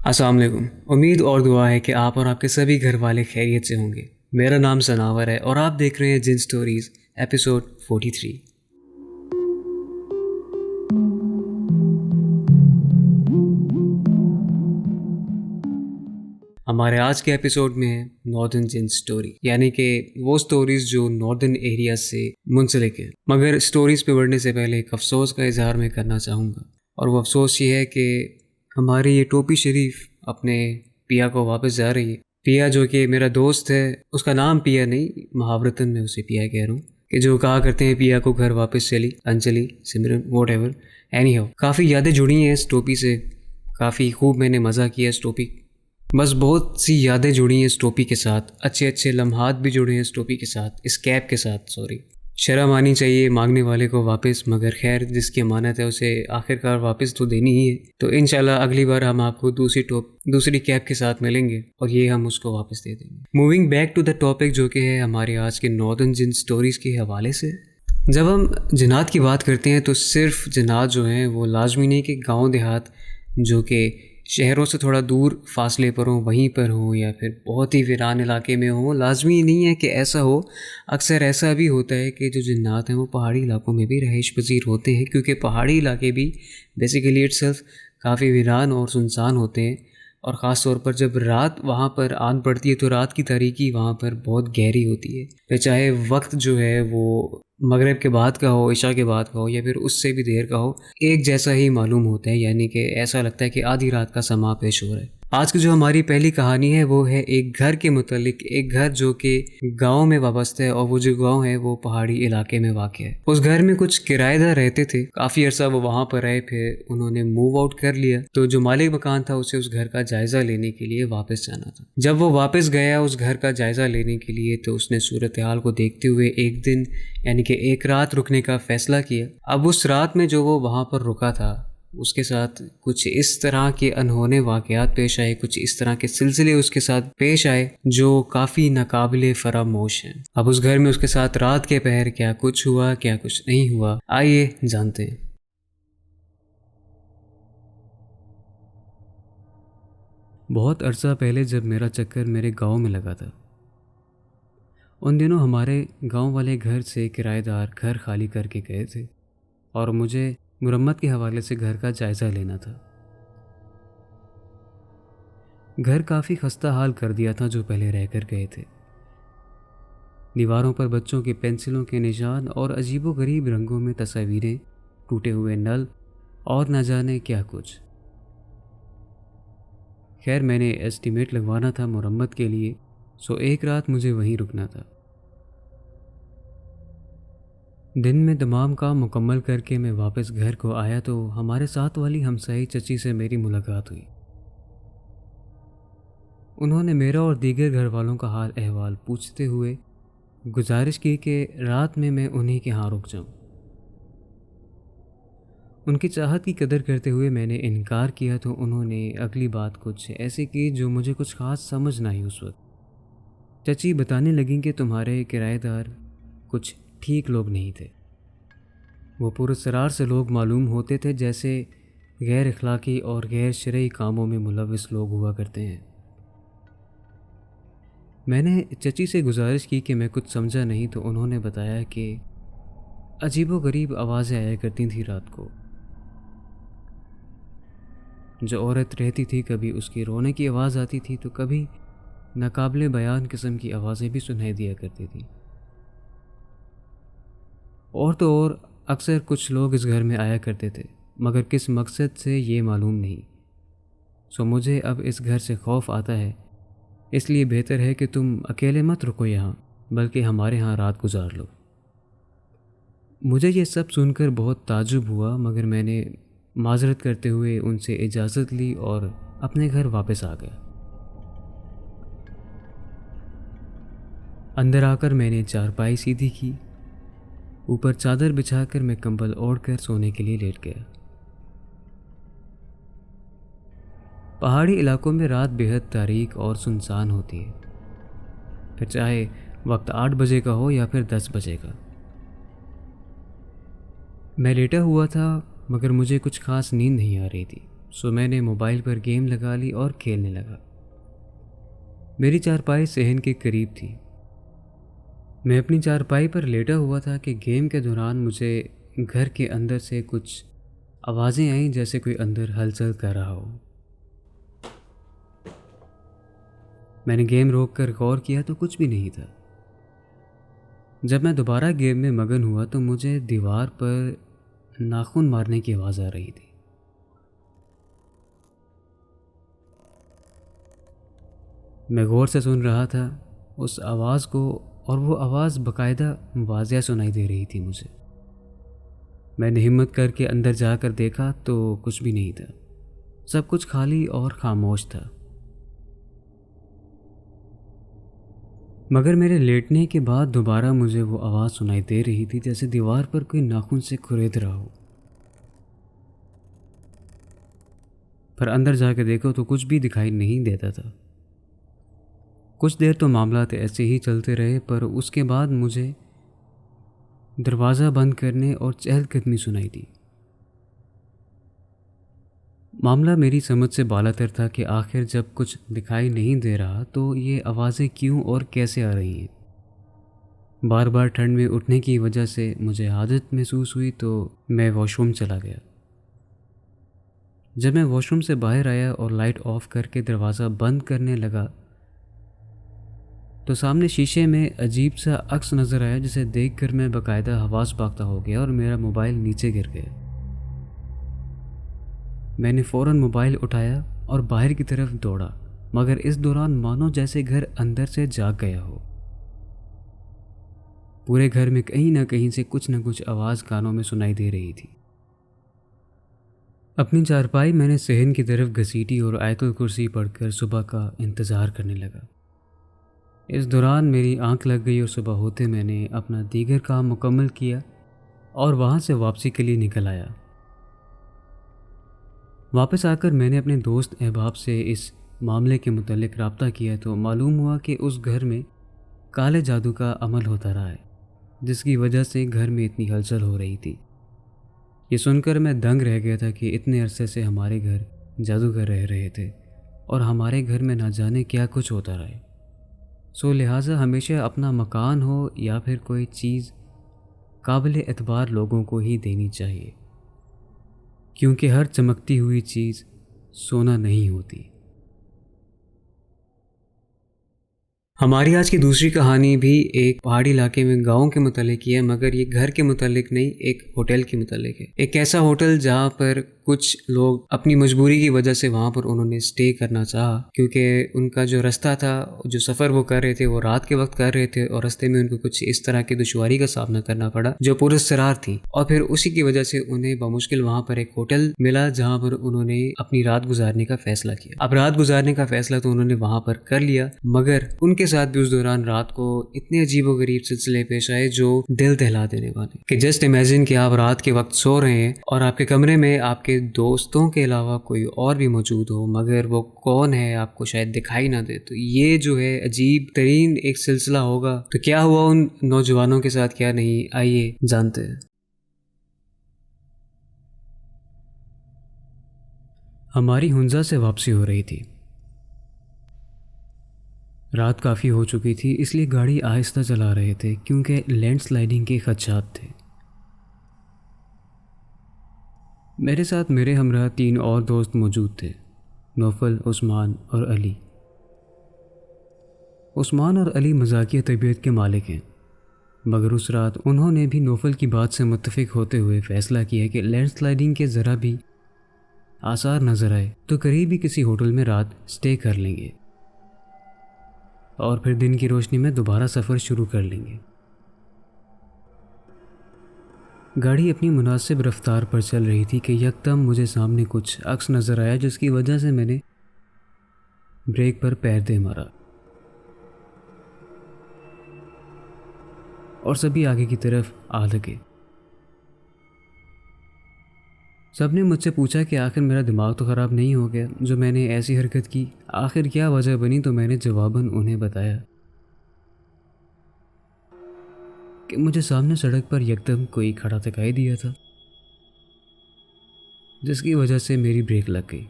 السلام علیکم. امید اور دعا ہے کہ آپ اور آپ کے سبھی گھر والے خیریت سے ہوں گے. میرا نام ثناور ہے اور آپ دیکھ رہے ہیں جن سٹوریز ایپیسوڈ 43. ہمارے آج کے ایپیسوڈ میں ہے ناردرن جن سٹوری، یعنی کہ وہ سٹوریز جو ناردرن ایریا سے منسلک ہیں. مگر سٹوریز پہ بڑھنے سے پہلے ایک افسوس کا اظہار میں کرنا چاہوں گا، اور وہ افسوس یہ ہے کہ ہماری یہ ٹوپی شریف اپنے پیا کو واپس جا رہی ہے. پیا جو کہ میرا دوست ہے، اس کا نام پیا نہیں، محاورتاً میں اسے پیا کہہ رہا ہوں، کہ جو کہا کرتے ہیں پیا کو گھر واپس چلی، انجلی، سمرن، واٹ ایور. اینی ہاؤ، کافی یادیں جڑی ہیں اس ٹوپی سے، کافی خوب میں نے مزہ کیا اس ٹوپی. بس بہت سی یادیں جڑی ہیں اس ٹوپی کے ساتھ، اچھے اچھے لمحات بھی جڑے ہیں اس ٹوپی کے ساتھ، اس کیپ کے ساتھ. شرم آنی چاہیے مانگنے والے کو واپس، مگر خیر جس کی امانت ہے اسے آخرکار واپس تو دینی ہی ہے. تو انشاءاللہ اگلی بار ہم آپ کو دوسری کیپ کے ساتھ ملیں گے اور یہ ہم اس کو واپس دے دیں گے. Moving back to the topic, جو کہ ہے ہمارے آج کے ناردرن جن سٹوریز کے حوالے سے. جب ہم جنات کی بات کرتے ہیں تو صرف جنات جو ہیں وہ لازمی نہیں کہ گاؤں دیہات جو کہ شہروں سے تھوڑا دور فاصلے پر ہوں وہیں پر ہوں، یا پھر بہت ہی ویران علاقے میں ہوں. لازمی نہیں ہے کہ ایسا ہو، اکثر ایسا بھی ہوتا ہے کہ جو جنات ہیں وہ پہاڑی علاقوں میں بھی رہائش پذیر ہوتے ہیں، کیونکہ پہاڑی علاقے بھی بیسیکلی اٹ سیلف کافی ویران اور سنسان ہوتے ہیں. اور خاص طور پر جب رات وہاں پر آن پڑتی ہے تو رات کی تاریکی وہاں پر بہت گہری ہوتی ہے. پھر چاہے وقت جو ہے وہ مغرب کے بعد کا ہو، عشاء کے بعد کا ہو، یا پھر اس سے بھی دیر کا ہو، ایک جیسا ہی معلوم ہوتا ہے، یعنی کہ ایسا لگتا ہے کہ آدھی رات کا سماں پیش ہو رہا ہے. آج کی جو ہماری پہلی کہانی ہے وہ ہے ایک گھر کے متعلق، ایک گھر جو کہ گاؤں میں وابستہ ہے، اور وہ جو گاؤں ہے وہ پہاڑی علاقے میں واقع ہے. اس گھر میں کچھ کرایہ دار رہتے تھے، کافی عرصہ وہ وہاں پر رہے، پھر انہوں نے موو آؤٹ کر لیا. تو جو مالک مکان تھا اسے اس گھر کا جائزہ لینے کے لیے واپس جانا تھا. جب وہ واپس گیا اس گھر کا جائزہ لینے کے لیے تو اس نے صورتحال کو دیکھتے ہوئے ایک دن یعنی کہ ایک رات رکنے کا فیصلہ کیا. اب اس رات میں جو وہ وہاں پر رکا تھا اس کے ساتھ کچھ اس طرح کے انہونے واقعات پیش آئے، کچھ اس طرح کے سلسلے اس کے ساتھ پیش آئے جو کافی ناقابل فراموش ہیں. اب اس گھر میں اس کے ساتھ رات کے پہر کیا کچھ ہوا، کیا کچھ نہیں ہوا، آئیے جانتے ہیں. بہت عرصہ پہلے جب میرا چکر میرے گاؤں میں لگا تھا، ان دنوں ہمارے گاؤں والے گھر سے کرایہ دار گھر خالی کر کے گئے تھے اور مجھے مرمت کے حوالے سے گھر کا جائزہ لینا تھا. گھر کافی خستہ حال کر دیا تھا جو پہلے رہ کر گئے تھے. دیواروں پر بچوں کی پینسلوں کے نشان اور عجیب و غریب رنگوں میں تصاویریں، ٹوٹے ہوئے نل اور نہ جانے کیا کچھ. خیر میں نے ایسٹیمیٹ لگوانا تھا مرمت کے لیے، سو ایک رات مجھے وہیں رکنا تھا. دن میں تمام کام مکمل کر کے میں واپس گھر کو آیا تو ہمارے ساتھ والی ہمسائی چچی سے میری ملاقات ہوئی. انہوں نے میرا اور دیگر گھر والوں کا حال احوال پوچھتے ہوئے گزارش کی کہ رات میں انہی کے ہاں رک جاؤں. ان کی چاہت کی قدر کرتے ہوئے میں نے انکار کیا تو انہوں نے اگلی بات کچھ ایسی کی جو مجھے کچھ خاص سمجھ نہ آئی اس وقت. چچی بتانے لگیں کہ تمہارے کرایہ دار کچھ ٹھیک لوگ نہیں تھے. وہ پراسرار سے لوگ معلوم ہوتے تھے، جیسے غیر اخلاقی اور غیر شرعی کاموں میں ملوث لوگ ہوا کرتے ہیں. میں نے چچی سے گزارش کی کہ میں کچھ سمجھا نہیں تو انہوں نے بتایا کہ عجیب و غریب آوازیں آیا کرتی تھیں رات کو. جو عورت رہتی تھی کبھی اس کی رونے کی آواز آتی تھی تو کبھی ناقابل بیان قسم کی آوازیں بھی سنائی دیا کرتی تھیں. اور تو اور اکثر کچھ لوگ اس گھر میں آیا کرتے تھے، مگر کس مقصد سے یہ معلوم نہیں. سو مجھے اب اس گھر سے خوف آتا ہے، اس لیے بہتر ہے کہ تم اکیلے مت رکو یہاں، بلکہ ہمارے ہاں رات گزار لو. مجھے یہ سب سن کر بہت تعجب ہوا، مگر میں نے معذرت کرتے ہوئے ان سے اجازت لی اور اپنے گھر واپس آ گیا. اندر آ کر میں نے چارپائی سیدھی کی، اوپر چادر بچھا کر میں کمبل اوڑھ کر سونے کے لیے لیٹ گیا. پہاڑی علاقوں میں رات بےحد تاریک اور سنسان ہوتی ہے، پھر چاہے وقت 8 بجے کا ہو یا پھر 10 بجے کا. میں لیٹا ہوا تھا مگر مجھے کچھ خاص نیند نہیں آ رہی تھی، سو میں نے موبائل پر گیم لگا لی اور کھیلنے لگا۔ میری چارپائی صحن کے قریب تھی۔ میں اپنی چارپائی پر لیٹا ہوا تھا کہ گیم کے دوران مجھے گھر کے اندر سے کچھ آوازیں آئیں، جیسے کوئی اندر ہلچل کر رہا ہو۔ میں نے گیم روک کر غور کیا تو کچھ بھی نہیں تھا۔ جب میں دوبارہ گیم میں مگن ہوا تو مجھے دیوار پر ناخن مارنے کی آواز آ رہی تھی۔ میں غور سے سن رہا تھا اس آواز کو، اور وہ آواز باقاعدہ واضح سنائی دے رہی تھی مجھے۔ میں نے ہمت کر کے اندر جا کر دیکھا تو کچھ بھی نہیں تھا، سب کچھ خالی اور خاموش تھا۔ مگر میرے لیٹنے کے بعد دوبارہ مجھے وہ آواز سنائی دے رہی تھی، جیسے دیوار پر کوئی ناخن سے کھرید رہا ہو۔ پر اندر جا کے دیکھو تو کچھ بھی دکھائی نہیں دیتا تھا۔ کچھ دیر تو معاملات ایسے ہی چلتے رہے، پر اس کے بعد مجھے دروازہ بند کرنے اور چہل قدمی سنائی دی۔ معاملہ میری سمجھ سے بالاتر تھا کہ آخر جب کچھ دکھائی نہیں دے رہا تو یہ آوازیں کیوں اور کیسے آ رہی ہیں۔ بار بار ٹھنڈ میں اٹھنے کی وجہ سے مجھے عادت محسوس ہوئی تو میں واش روم چلا گیا۔ جب میں واش روم سے باہر آیا اور لائٹ آف کر کے دروازہ بند کرنے لگا تو سامنے شیشے میں عجیب سا عکس نظر آیا، جسے دیکھ کر میں باقاعدہ حواس باختہ ہو گیا اور میرا موبائل نیچے گر گیا۔ میں نے فوراً موبائل اٹھایا اور باہر کی طرف دوڑا، مگر اس دوران مانو جیسے گھر اندر سے جاگ گیا ہو۔ پورے گھر میں کہیں نہ کہیں سے کچھ نہ کچھ آواز کانوں میں سنائی دے رہی تھی۔ اپنی چارپائی میں نے صحن کی طرف گھسیٹی اور آیت الکرسی پڑھ کر صبح کا انتظار کرنے لگا۔ اس دوران میری آنکھ لگ گئی اور صبح ہوتے میں نے اپنا دیگر کام مکمل کیا اور وہاں سے واپسی کے لیے نکل آیا۔ واپس آ کر میں نے اپنے دوست احباب سے اس معاملے کے متعلق رابطہ کیا تو معلوم ہوا کہ اس گھر میں کالے جادو کا عمل ہوتا رہا ہے، جس کی وجہ سے گھر میں اتنی ہلچل ہو رہی تھی۔ یہ سن کر میں دنگ رہ گیا تھا کہ اتنے عرصے سے ہمارے گھر جادوگر رہ رہے تھے اور ہمارے گھر میں نہ جانے کیا کچھ ہوتا رہا ہے۔ سو لہٰذا ہمیشہ اپنا مکان ہو یا پھر کوئی چیز قابل اعتبار لوگوں کو ہی دینی چاہیے، کیونکہ ہر چمکتی ہوئی چیز سونا نہیں ہوتی۔ ہماری آج کی دوسری کہانی بھی ایک پہاڑی علاقے میں گاؤں کے متعلق ہی ہے، مگر یہ گھر کے متعلق نہیں، ایک ہوٹل کے متعلق ہے۔ ایک ایسا ہوٹل جہاں پر کچھ لوگ اپنی مجبوری کی وجہ سے وہاں پر انہوں نے اسٹے کرنا چاہا، کیونکہ ان کا جو رستہ تھا، جو سفر وہ کر رہے تھے وہ رات کے وقت کر رہے تھے اور رستے میں ان کو کچھ اس طرح کی دشواری کا سامنا کرنا پڑا جو پراسرار تھی، اور پھر اسی کی وجہ سے انہیں بمشکل وہاں پر ایک ہوٹل ملا جہاں پر انہوں نے اپنی رات گزارنے کا فیصلہ کیا۔ اب رات گزارنے کا فیصلہ تو انہوں نے وہاں پر کر لیا، مگر ان کے ساتھ بھی اس دوران رات کو اتنے عجیب و غریب سلسلے پیش آئے جو دل دہلا دینے والے، کہ جسٹ امیجن کہ آپ رات کے وقت سو رہے ہیں اور آپ کے کمرے میں آپ کے دوستوں کے علاوہ کوئی اور بھی موجود ہو، مگر وہ کون ہے آپ کو شاید دکھائی نہ دے۔ تو یہ جو ہے عجیب ترین ایک سلسلہ ہوگا۔ تو کیا ہوا ان نوجوانوں کے ساتھ، کیا نہیں، آئیے جانتے ہیں۔ ہماری ہنزا سے واپسی ہو رہی تھی۔ رات کافی ہو چکی تھی، اس لیے گاڑی آہستہ چلا رہے تھے کیونکہ لینڈ سلائیڈنگ کے خدشات تھے۔ میرے ساتھ میرے ہمراہ 3 اور دوست موجود تھے، نوفل، عثمان اور علی۔ عثمان اور علی مزاحیہ طبیعت کے مالک ہیں، مگر اس رات انہوں نے بھی نوفل کی بات سے متفق ہوتے ہوئے فیصلہ کیا کہ لینڈ سلائیڈنگ کے ذرا بھی آثار نظر آئے تو قریب ہی کسی ہوٹل میں رات سٹے کر لیں گے اور پھر دن کی روشنی میں دوبارہ سفر شروع کر لیں گے۔ گاڑی اپنی مناسب رفتار پر چل رہی تھی کہ یکدم مجھے سامنے کچھ عکس نظر آیا، جس کی وجہ سے میں نے بریک پر پیر دے مارا اور سبھی آگے کی طرف آ لگے۔ سب نے مجھ سے پوچھا کہ آخر میرا دماغ تو خراب نہیں ہو گیا جو میں نے ایسی حرکت کی، آخر کیا وجہ بنی؟ تو میں نے جواباً انہیں بتایا کہ مجھے سامنے سڑک پر یکدم کوئی کھڑا دکھائی دیا تھا۔ جس کی وجہ سے میری بریک لگ گئی۔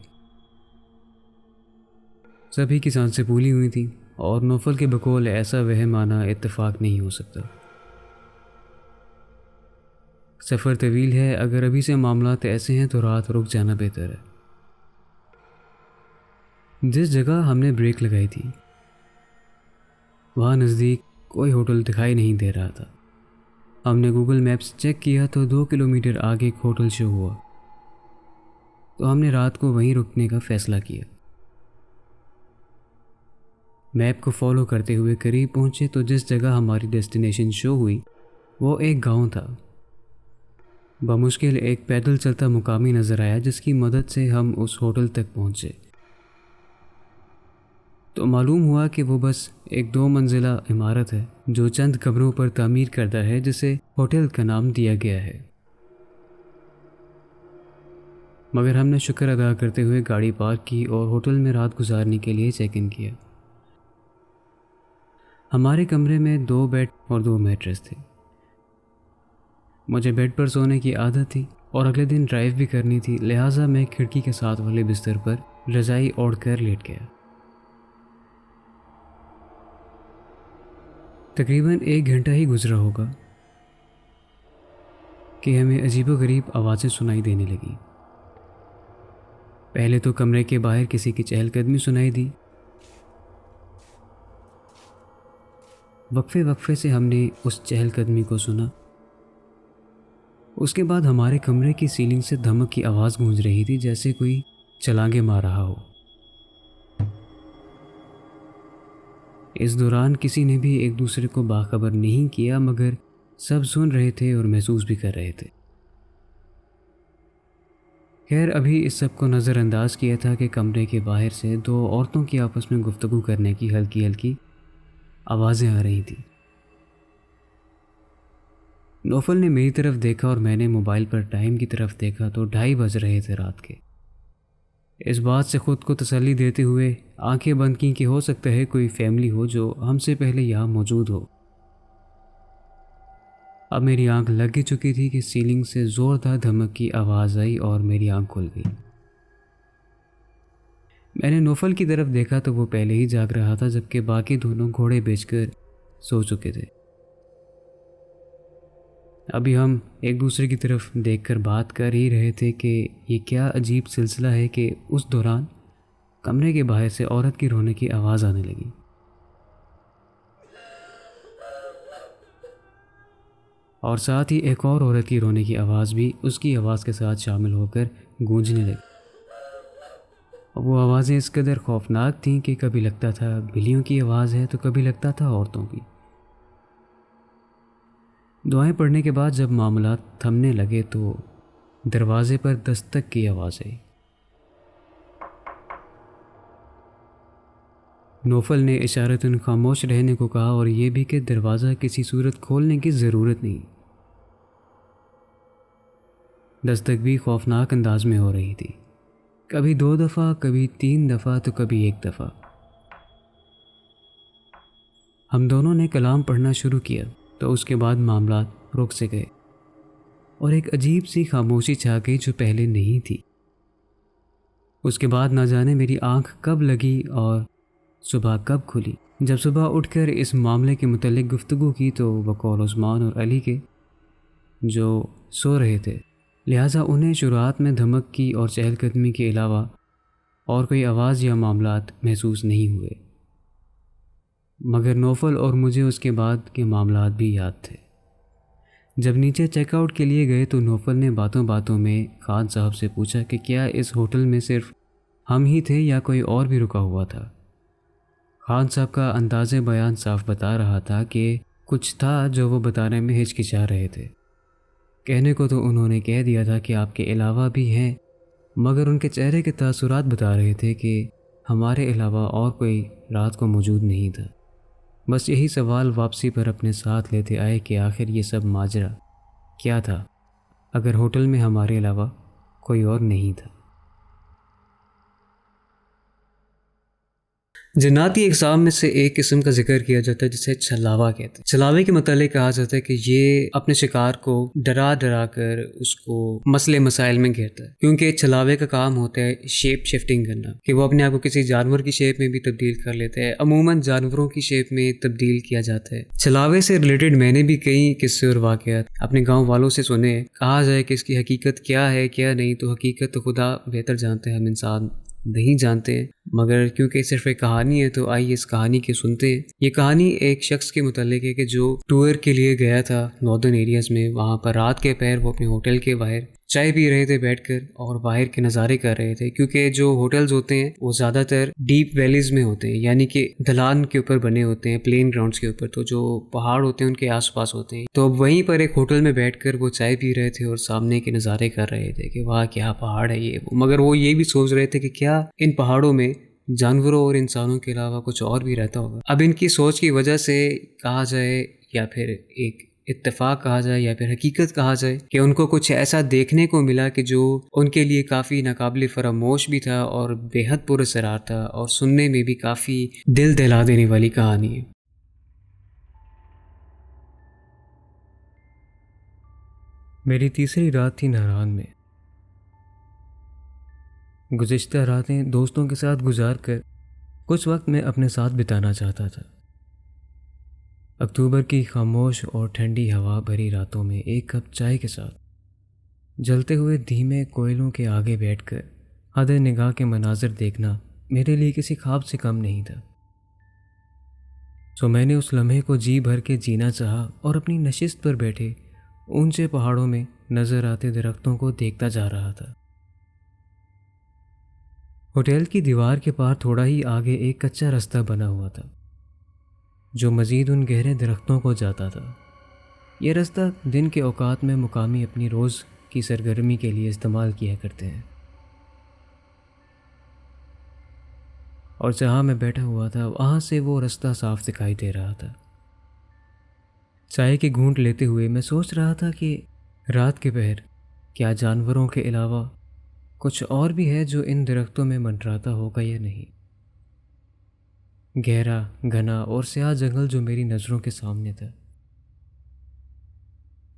سبھی کی سانسیں پھولی ہوئی تھیں اور نوفل کے بقول ایسا وہمانہ اتفاق نہیں ہو سکتا۔ سفر طویل ہے، اگر ابھی سے معاملات ایسے ہیں تو رات رک جانا بہتر ہے۔ جس جگہ ہم نے بریک لگائی تھی وہاں نزدیک کوئی ہوٹل دکھائی نہیں دے رہا تھا۔ ہم نے گوگل میپس چیک کیا تو 2 کلومیٹر آگے ایک ہوٹل شو ہوا، تو ہم نے رات کو وہیں رکنے کا فیصلہ کیا۔ میپ کو فالو کرتے ہوئے قریب پہنچے تو جس جگہ ہماری ڈیسٹینیشن شو ہوئی وہ ایک گاؤں تھا۔ بمشکل ایک پیدل چلتا مقامی نظر آیا جس کی مدد سے ہم اس ہوٹل تک پہنچے، تو معلوم ہوا کہ وہ بس ایک 2 منزلہ عمارت ہے جو چند کمروں پر تعمیر کردہ ہے، جسے ہوٹل کا نام دیا گیا ہے۔ مگر ہم نے شکر ادا کرتے ہوئے گاڑی پارک کی اور ہوٹل میں رات گزارنے کے لیے چیک ان کیا۔ ہمارے کمرے میں 2 بیڈ اور 2 میٹرس تھے۔ مجھے بیڈ پر سونے کی عادت تھی اور اگلے دن ڈرائیو بھی کرنی تھی، لہٰذا میں کھڑکی کے ساتھ والے بستر پر رضائی اوڑھ کر لیٹ گیا۔ تقریباً 1 گھنٹہ ہی گزرا ہوگا کہ ہمیں عجیب و غریب آوازیں سنائی دینے لگیں۔ پہلے تو کمرے کے باہر کسی کی چہل قدمی سنائی دی۔ وقفے وقفے سے ہم نے اس چہل قدمی کو سنا۔ اس کے بعد ہمارے کمرے کی سیلنگ سے دھمک کی آواز گونج رہی تھی، جیسے کوئی چھلانگیں مار رہا ہو۔ اس دوران کسی نے بھی ایک دوسرے کو باخبر نہیں کیا، مگر سب سن رہے تھے اور محسوس بھی کر رہے تھے۔ خیر، ابھی اس سب کو نظر انداز کیا تھا کہ کمرے کے باہر سے 2 عورتوں کی آپس میں گفتگو کرنے کی ہلکی ہلکی آوازیں آ رہی تھیں۔ نوفل نے میری طرف دیکھا اور میں نے موبائل پر ٹائم کی طرف دیکھا تو 2:30 بج رہے تھے رات کے۔ اس بات سے خود کو تسلی دیتے ہوئے آنکھیں بند کی کہ ہو سکتا ہے کوئی فیملی ہو جو ہم سے پہلے یہاں موجود ہو۔ اب میری آنکھ لگ ہی چکی تھی کہ سیلنگ سے زوردار دھمک کی آواز آئی اور میری آنکھ کھل گئی۔ میں نے نوفل کی طرف دیکھا تو وہ پہلے ہی جاگ رہا تھا، جبکہ باقی دونوں گھوڑے بیچ کر سو چکے تھے۔ ابھی ہم ایک دوسرے کی طرف دیکھ کر بات کر ہی رہے تھے کہ یہ کیا عجیب سلسلہ ہے کہ اس دوران کمرے کے باہر سے عورت کی رونے کی آواز آنے لگی۔ اور ساتھ ہی ایک اور عورت کی رونے کی آواز بھی اس کی آواز کے ساتھ شامل ہو کر گونجنے لگی۔ وہ آوازیں اس قدر خوفناک تھیں کہ کبھی لگتا تھا بلیوں کی آواز ہے تو کبھی لگتا تھا عورتوں کی۔ دعائیں پڑھنے کے بعد جب معاملات تھمنے لگے تو دروازے پر دستک کی آواز آئی۔ نوفل نے اشارتاً خاموش رہنے کو کہا اور یہ بھی کہ دروازہ کسی صورت کھولنے کی ضرورت نہیں۔ دستک بھی خوفناک انداز میں ہو رہی تھی، کبھی 2 دفعہ، کبھی 3 دفعہ، تو کبھی 1 دفعہ۔ ہم دونوں نے کلام پڑھنا شروع کیا تو اس کے بعد معاملات رک سے گئے اور ایک عجیب سی خاموشی چھا گئی جو پہلے نہیں تھی۔ اس کے بعد نہ جانے میری آنکھ کب لگی اور صبح کب کھلی۔ جب صبح اٹھ کر اس معاملے کے متعلق گفتگو کی تو بقول عثمان اور علی کے، جو سو رہے تھے، لہٰذا انہیں شروعات میں دھمک کی اور چہل قدمی کے علاوہ اور کوئی آواز یا معاملات محسوس نہیں ہوئے، مگر نوفل اور مجھے اس کے بعد کے معاملات بھی یاد تھے۔ جب نیچے چیک آؤٹ کے لیے گئے تو نوفل نے باتوں باتوں میں خان صاحب سے پوچھا کہ کیا اس ہوٹل میں صرف ہم ہی تھے یا کوئی اور بھی رکا ہوا تھا۔ خان صاحب کا انداز بیان صاف بتا رہا تھا کہ کچھ تھا جو وہ بتانے میں ہچکچا رہے تھے۔ کہنے کو تو انہوں نے کہہ دیا تھا کہ آپ کے علاوہ بھی ہیں، مگر ان کے چہرے کے تاثرات بتا رہے تھے کہ ہمارے علاوہ اور کوئی رات کو موجود نہیں تھا۔ بس یہی سوال واپسی پر اپنے ساتھ لیتے آئے کہ آخر یہ سب ماجرا کیا تھا اگر ہوٹل میں ہمارے علاوہ کوئی اور نہیں تھا۔ جناتی اقسام میں سے ایک قسم کا ذکر کیا جاتا ہے جسے چھلاوا کہتے ہیں۔ چھلاوے کے متعلق کہا جاتا ہے کہ یہ اپنے شکار کو ڈرا ڈرا کر اس کو مسئلے مسائل میں گھیرتا ہے، کیونکہ چھلاوے کا کام ہوتا ہے شیپ شفٹنگ کرنا، کہ وہ اپنے آپ کو کسی جانور کی شیپ میں بھی تبدیل کر لیتے ہیں۔ عموماً جانوروں کی شیپ میں تبدیل کیا جاتا ہے۔ چھلاوے سے ریلیٹڈ میں نے بھی کئی قصے اور واقعات اپنے گاؤں والوں سے سنے۔ کہا جائے کہ اس کی حقیقت کیا ہے کیا نہیں، تو حقیقت تو خدا بہتر جانتے ہیں، ہم انسان نہیں جانتے، مگر کیونکہ صرف ایک کہانی ہے تو آئیے اس کہانی کے سنتے ہیں۔ یہ کہانی ایک شخص کے متعلق ہے کہ جو ٹور کے لیے گیا تھا ناردرن ایریاز میں۔ وہاں پر رات کے پہر وہ اپنے ہوٹل کے باہر چائے پی رہے تھے بیٹھ کر، اور باہر کے نظارے کر رہے تھے، کیونکہ جو ہوٹلز ہوتے ہیں وہ زیادہ تر ڈیپ ویلیز میں ہوتے ہیں، یعنی کہ ڈھلان کے اوپر بنے ہوتے ہیں، پلین گراؤنڈز کے اوپر، تو جو پہاڑ ہوتے ہیں ان کے آس پاس ہوتے ہیں۔ تو اب وہیں پر ایک ہوٹل میں بیٹھ کر وہ چائے پی رہے تھے اور سامنے کے نظارے کر رہے تھے کہ واہ کیا پہاڑ ہے یہ، مگر وہ یہ بھی سوچ رہے تھے کہ کیا ان پہاڑوں میں جانوروں اور انسانوں کے علاوہ کچھ اور بھی رہتا ہوگا۔ اب ان کی سوچ کی وجہ سے کہا جائے یا پھر ایک اتفاق کہا جائے یا پھر حقیقت کہا جائے کہ ان کو کچھ ایسا دیکھنے کو ملا کہ جو ان کے لیے کافی ناقابل فراموش بھی تھا اور بے حد پر اثرار تھا، اور سننے میں بھی کافی دل دہلا دینے والی کہانی ہے۔ میری تیسری رات تھی نہران میں۔ گزشتہ راتیں دوستوں کے ساتھ گزار کر کچھ وقت میں اپنے ساتھ بتانا چاہتا تھا۔ اکتوبر کی خاموش اور ٹھنڈی ہوا بھری راتوں میں ایک کپ چائے کے ساتھ جلتے ہوئے دھیمے کوئلوں کے آگے بیٹھ کر حد نگاہ کے مناظر دیکھنا میرے لیے کسی خواب سے کم نہیں تھا۔ سو میں نے اس لمحے کو جی بھر کے جینا چاہا اور اپنی نشست پر بیٹھے اونچے پہاڑوں میں نظر آتے درختوں کو دیکھتا جا رہا تھا۔ ہوٹل کی دیوار کے پار تھوڑا ہی آگے ایک کچا رستہ بنا ہوا تھا جو مزید ان گہرے درختوں کو جاتا تھا۔ یہ رستہ دن کے اوقات میں مقامی اپنی روز کی سرگرمی کے لیے استعمال کیا کرتے ہیں، اور جہاں میں بیٹھا ہوا تھا وہاں سے وہ رستہ صاف دکھائی دے رہا تھا۔ چائے کی گھونٹ لیتے ہوئے میں سوچ رہا تھا کہ رات کے پہر کیا جانوروں کے علاوہ کچھ اور بھی ہے جو ان درختوں میں منڈراتا ہوگا یا نہیں۔ گہرا، گھنا اور سیاہ جنگل جو میری نظروں کے سامنے تھا۔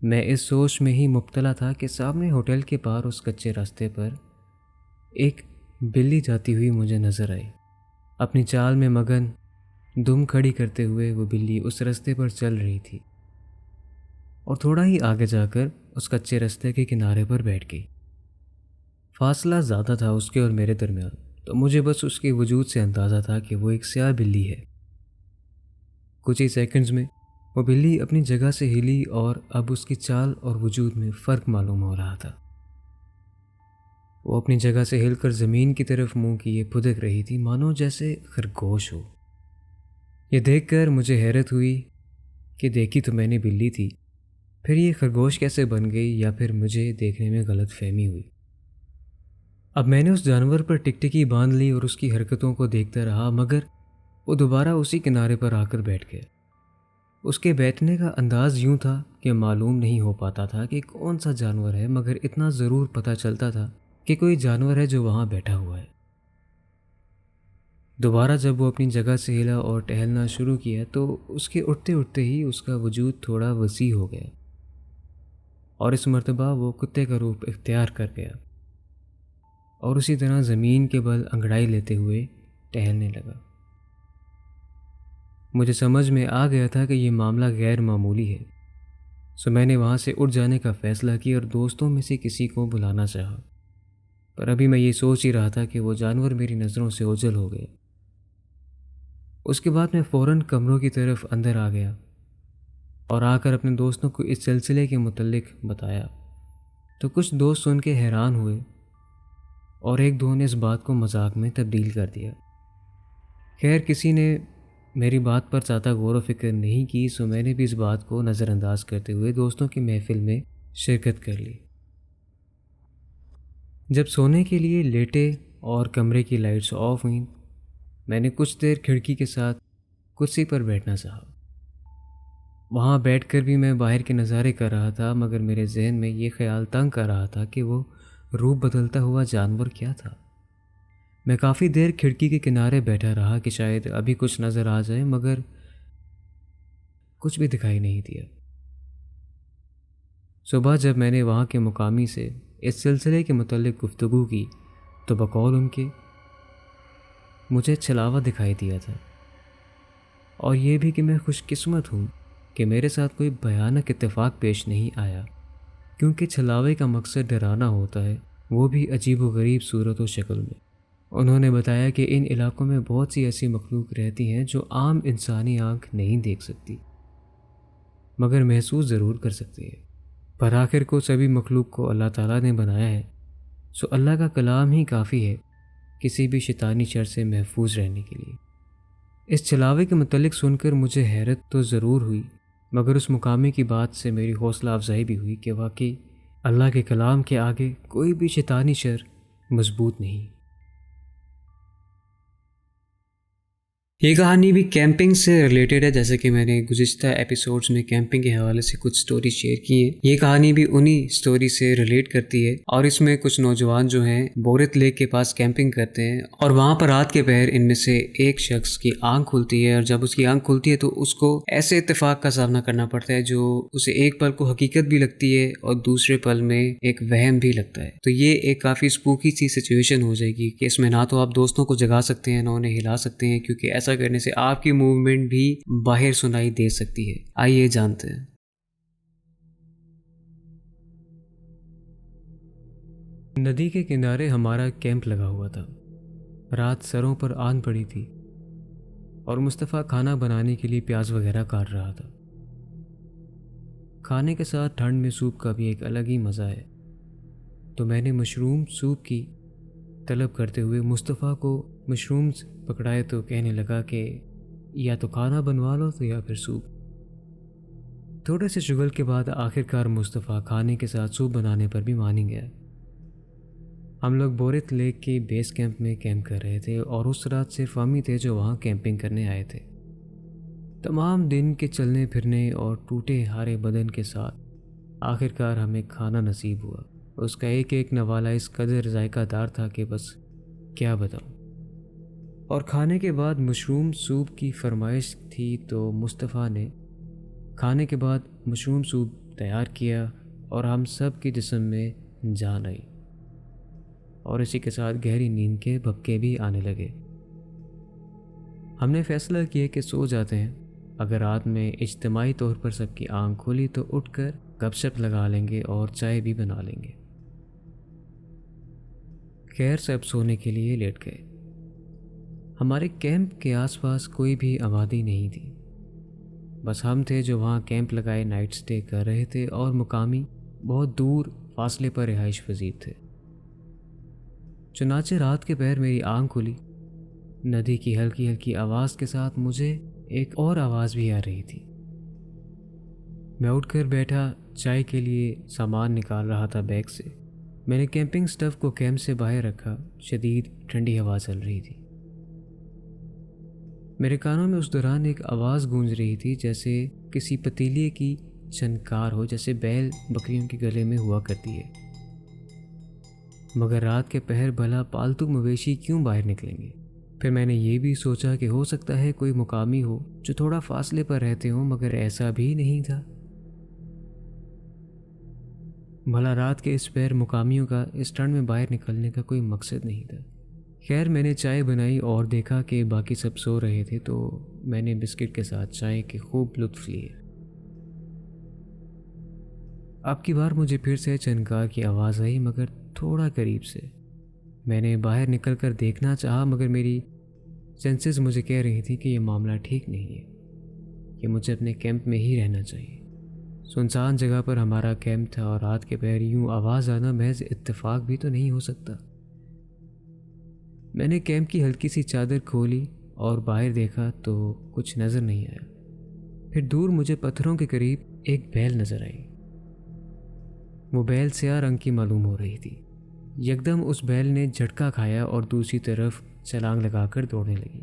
میں اس سوچ میں ہی مبتلا تھا کہ سامنے ہوٹل کے پار اس کچے راستے پر ایک بلی جاتی ہوئی مجھے نظر آئی۔ اپنی چال میں مگن دم کھڑی کرتے ہوئے وہ بلی اس راستے پر چل رہی تھی اور تھوڑا ہی آگے جا کر اس کچے راستے کے کنارے پر بیٹھ گئی۔ فاصلہ زیادہ تھا اس کے اور میرے درمیان، تو مجھے بس اس کے وجود سے اندازہ تھا کہ وہ ایک سیاہ بلی ہے۔ کچھ ہی سیکنڈز میں وہ بلی اپنی جگہ سے ہلی اور اب اس کی چال اور وجود میں فرق معلوم ہو رہا تھا۔ وہ اپنی جگہ سے ہل کر زمین کی طرف منہ کیے پھدک رہی تھی، مانو جیسے خرگوش ہو۔ یہ دیکھ کر مجھے حیرت ہوئی کہ دیکھی تو میں نے بلی تھی، پھر یہ خرگوش کیسے بن گئی، یا پھر مجھے دیکھنے میں غلط فہمی ہوئی۔ اب میں نے اس جانور پر ٹکٹکی باندھ لی اور اس کی حرکتوں کو دیکھتا رہا، مگر وہ دوبارہ اسی کنارے پر آ کر بیٹھ گیا۔ اس کے بیٹھنے کا انداز یوں تھا کہ معلوم نہیں ہو پاتا تھا کہ کون سا جانور ہے، مگر اتنا ضرور پتہ چلتا تھا کہ کوئی جانور ہے جو وہاں بیٹھا ہوا ہے۔ دوبارہ جب وہ اپنی جگہ سے ہلا اور ٹہلنا شروع کیا تو اس کے اٹھتے اٹھتے ہی اس کا وجود تھوڑا وسیع ہو گیا، اور اس مرتبہ وہ کتے کا روپ اختیار کر گیا اور اسی طرح زمین کے بل انگڑائی لیتے ہوئے ٹہلنے لگا۔ مجھے سمجھ میں آ گیا تھا کہ یہ معاملہ غیر معمولی ہے، سو میں نے وہاں سے اٹھ جانے کا فیصلہ کیا اور دوستوں میں سے کسی کو بلانا چاہا، پر ابھی میں یہ سوچ ہی رہا تھا کہ وہ جانور میری نظروں سے اوجھل ہو گئے۔ اس کے بعد میں فوراً کمروں کی طرف اندر آ گیا اور آ کر اپنے دوستوں کو اس سلسلے کے متعلق بتایا، تو کچھ دوست سن کے حیران ہوئے اور ایک دو نے اس بات کو مذاق میں تبدیل کر دیا۔ خیر کسی نے میری بات پر زیادہ غور و فکر نہیں کی، سو میں نے بھی اس بات کو نظر انداز کرتے ہوئے دوستوں کی محفل میں شرکت کر لی۔ جب سونے کے لیے لیٹے اور کمرے کی لائٹس آف ہوئیں، میں نے کچھ دیر کھڑکی کے ساتھ کرسی پر بیٹھنا چاہا۔ وہاں بیٹھ کر بھی میں باہر کے نظارے کر رہا تھا، مگر میرے ذہن میں یہ خیال تنگ کر رہا تھا کہ وہ روپ بدلتا ہوا جانور کیا تھا۔ میں کافی دیر کھڑکی کے کنارے بیٹھا رہا کہ شاید ابھی کچھ نظر آ جائے، مگر کچھ بھی دکھائی نہیں دیا۔ صبح جب میں نے وہاں کے مقامی سے اس سلسلے کے متعلق گفتگو کی تو بقول ان کے مجھے چھلاوا دکھائی دیا تھا، اور یہ بھی کہ میں خوش قسمت ہوں کہ میرے ساتھ کوئی بھیانک اتفاق پیش نہیں آیا، کیونکہ چھلاوے کا مقصد ڈرانا ہوتا ہے، وہ بھی عجیب و غریب صورت و شکل میں۔ انہوں نے بتایا کہ ان علاقوں میں بہت سی ایسی مخلوق رہتی ہیں جو عام انسانی آنکھ نہیں دیکھ سکتی، مگر محسوس ضرور کر سکتی ہے۔ پر آخر کو سبھی مخلوق کو اللہ تعالیٰ نے بنایا ہے، سو اللہ کا کلام ہی کافی ہے کسی بھی شیطانی شر سے محفوظ رہنے کے لیے۔ اس چھلاوے کے متعلق سن کر مجھے حیرت تو ضرور ہوئی، مگر اس مقامی کی بات سے میری حوصلہ افزائی بھی ہوئی کہ واقعی اللہ کے کلام کے آگے کوئی بھی شیطانی شر مضبوط نہیں۔ یہ کہانی بھی کیمپنگ سے ریلیٹڈ ہے، جیسے کہ میں نے گزشتہ ایپیسوڈز میں کیمپنگ کے حوالے سے کچھ سٹوری شیئر کی ہیں۔ یہ کہانی بھی انہی سٹوری سے ریلیٹ کرتی ہے، اور اس میں کچھ نوجوان جو ہیں بورت لیک کے پاس کیمپنگ کرتے ہیں، اور وہاں پر رات کے پہر ان میں سے ایک شخص کی آنکھ کھلتی ہے، اور جب اس کی آنکھ کھلتی ہے تو اس کو ایسے اتفاق کا سامنا کرنا پڑتا ہے جو اسے ایک پل کو حقیقت بھی لگتی ہے اور دوسرے پل میں ایک وہم بھی لگتا ہے۔ تو یہ ایک کافی اسپوکی سی سچویشن ہو جائے گی کہ اس میں نہ تو آپ دوستوں کو جگا سکتے ہیں، نہ انہیں ہلا سکتے ہیں، کیونکہ ایسا کرنے سے آپ کی موومنٹ بھی باہر سنائی دے سکتی ہے۔ آئیے جانتے ہیں۔ ندی کے کنارے ہمارا کیمپ لگا ہوا تھا۔ رات سروں پر آن پڑی تھی اور مصطفیٰ کھانا بنانے کے لیے پیاز وغیرہ کاٹ رہا تھا۔ کھانے کے ساتھ ٹھنڈ میں سوپ کا بھی ایک الگ ہی مزہ ہے، تو میں نے مشروم سوپ کی طلب کرتے ہوئے مصطفیٰ کو مشرومز پکڑائے تو کہنے لگا کہ یا تو کھانا بنوا لو تو یا پھر سوپ۔ تھوڑے سے شغل کے بعد آخرکار مصطفیٰ کھانے کے ساتھ سوپ بنانے پر بھی مان گیا۔ ہم لوگ بورت لیک کے بیس کیمپ میں کیمپ کر رہے تھے، اور اس رات صرف ہم ہی تھے جو وہاں کیمپنگ کرنے آئے تھے۔ تمام دن کے چلنے پھرنے اور ٹوٹے ہارے بدن کے ساتھ آخرکار ہمیں کھانا نصیب ہوا۔ اس کا ایک ایک نوالہ اس قدر ذائقہ دار تھا کہ بس کیا بتاؤں۔ اور کھانے کے بعد مشروم سوپ کی فرمائش تھی تو مصطفیٰ نے کھانے کے بعد مشروم سوپ تیار کیا، اور ہم سب کے جسم میں جان آئی، اور اسی کے ساتھ گہری نیند کے بھپکے بھی آنے لگے۔ ہم نے فیصلہ کیا کہ سو جاتے ہیں، اگر رات میں اجتماعی طور پر سب کی آنکھ کھلی تو اٹھ کر گپ شپ لگا لیں گے اور چائے بھی بنا لیں گے۔ خیر سب سونے کے لیے لیٹ گئے۔ ہمارے کیمپ کے آس پاس کوئی بھی آبادی نہیں تھی، بس ہم تھے جو وہاں کیمپ لگائے نائٹ سٹے کر رہے تھے، اور مقامی بہت دور فاصلے پر رہائش پذیر تھے۔ چنانچہ رات کے پہر میری آنکھ کھلی، ندی کی ہلکی ہلکی آواز کے ساتھ مجھے ایک اور آواز بھی آ رہی تھی۔ میں اٹھ کر بیٹھا، چائے کے لیے سامان نکال رہا تھا بیگ سے۔ میں نے کیمپنگ سٹف کو کیمپ سے باہر رکھا، شدید ٹھنڈی ہوا چل رہی تھی۔ میرے کانوں میں اس دوران ایک آواز گونج رہی تھی جیسے کسی پتیلے کی چھنکار ہو، جیسے بیل بکریوں کے گلے میں ہوا کرتی ہے۔ مگر رات کے پہر بھلا پالتو مویشی کیوں باہر نکلیں گے؟ پھر میں نے یہ بھی سوچا کہ ہو سکتا ہے کوئی مقامی ہو جو تھوڑا فاصلے پر رہتے ہوں، مگر ایسا بھی نہیں تھا۔ بھلا رات کے اس پہر مقامیوں کا اس ٹھنڈ میں باہر نکلنے کا کوئی مقصد نہیں تھا۔ خیر میں نے چائے بنائی اور دیکھا کہ باقی سب سو رہے تھے، تو میں نے بسکٹ کے ساتھ چائے کے خوب لطف لیے۔ اب کی بار مجھے پھر سے چھنکار کی آواز آئی، مگر تھوڑا قریب سے۔ میں نے باہر نکل کر دیکھنا چاہا، مگر میری سینسز مجھے کہہ رہی تھی کہ یہ معاملہ ٹھیک نہیں ہے، کہ مجھے اپنے کیمپ میں ہی رہنا چاہیے۔ سنسان جگہ پر ہمارا کیمپ تھا، اور رات کے پہر یوں آواز آنا محض اتفاق بھی تو نہیں ہو سکتا۔ میں نے کیمپ کی ہلکی سی چادر کھولی اور باہر دیکھا تو کچھ نظر نہیں آیا۔ پھر دور مجھے پتھروں کے قریب ایک بیل نظر آئی۔ وہ بیل سیاہ رنگ کی معلوم ہو رہی تھی۔ یکدم اس بیل نے جھٹکا کھایا اور دوسری طرف چھلانگ لگا کر دوڑنے لگی۔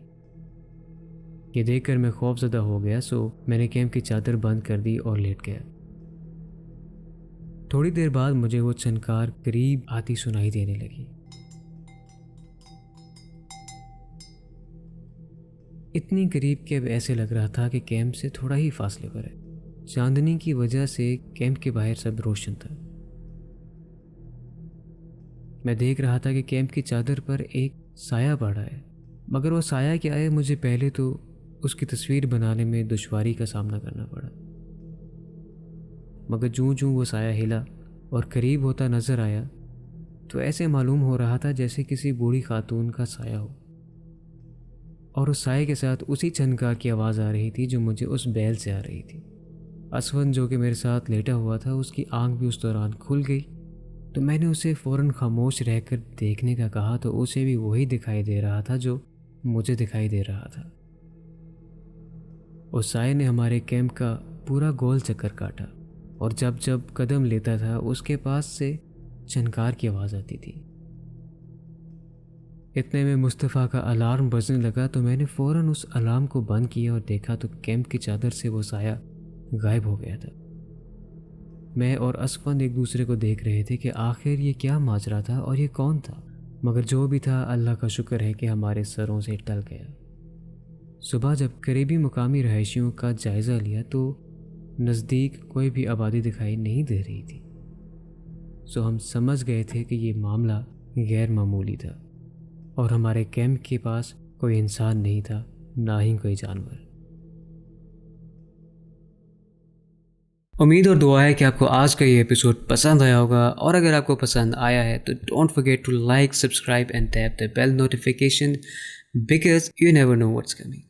یہ دیکھ کر میں خوف زدہ ہو گیا، سو میں نے کیمپ کی چادر بند کر دی اور لیٹ گیا۔ تھوڑی دیر بعد مجھے وہ چھنکار قریب آتی سنائی دینے لگی۔ اتنی قریب کہ اب ایسے لگ رہا تھا کہ کیمپ سے تھوڑا ہی فاصلے پر ہے۔ چاندنی کی وجہ سے کیمپ کے باہر سب روشن تھا۔ میں دیکھ رہا تھا کہ کیمپ کی چادر پر ایک سایہ پڑا ہے، مگر وہ سایہ کیا ہے مجھے پہلے تو اس کی تصویر بنانے میں دشواری کا سامنا کرنا پڑا۔ مگر جوں وہ سایہ ہلا اور قریب ہوتا نظر آیا تو ایسے معلوم ہو رہا تھا جیسے کسی بوڑھی خاتون کا سایہ ہو، اور اس سائے کے ساتھ اسی چھنکار کی آواز آ رہی تھی جو مجھے اس بیل سے آ رہی تھی۔ اسفند جو کہ میرے ساتھ لیٹا ہوا تھا، اس کی آنکھ بھی اس دوران کھل گئی، تو میں نے اسے فوراً خاموش رہ کر دیکھنے کا کہا تو اسے بھی وہی دکھائی دے رہا تھا جو مجھے دکھائی دے رہا تھا۔ اس سائے نے ہمارے کیمپ کا پورا گول چکر کاٹا، اور جب قدم لیتا تھا اس کے پاس سے چھنکار کی آواز آتی تھی۔ اتنے میں مصطفیٰ کا الارم بجنے لگا تو میں نے فوراً اس الارم کو بند کیا اور دیکھا تو کیمپ کی چادر سے وہ سایہ غائب ہو گیا تھا۔ میں اور اسفند ایک دوسرے کو دیکھ رہے تھے کہ آخر یہ کیا ماجرا تھا اور یہ کون تھا، مگر جو بھی تھا اللہ کا شکر ہے کہ ہمارے سروں سے ٹل گیا۔ صبح جب قریبی مقامی رہائشیوں کا جائزہ لیا تو نزدیک کوئی بھی آبادی دکھائی نہیں دے رہی تھی، سو ہم سمجھ گئے تھے کہ یہ معاملہ غیر معمولی تھا، اور ہمارے کیمپ کے پاس کوئی انسان نہیں تھا، نہ ہی کوئی جانور۔ امید اور دعا ہے کہ آپ کو آج کا یہ ایپیسوڈ پسند آیا ہوگا، اور اگر آپ کو پسند آیا ہے تو don't forget to like, subscribe and tap the bell notification because you never know what's coming.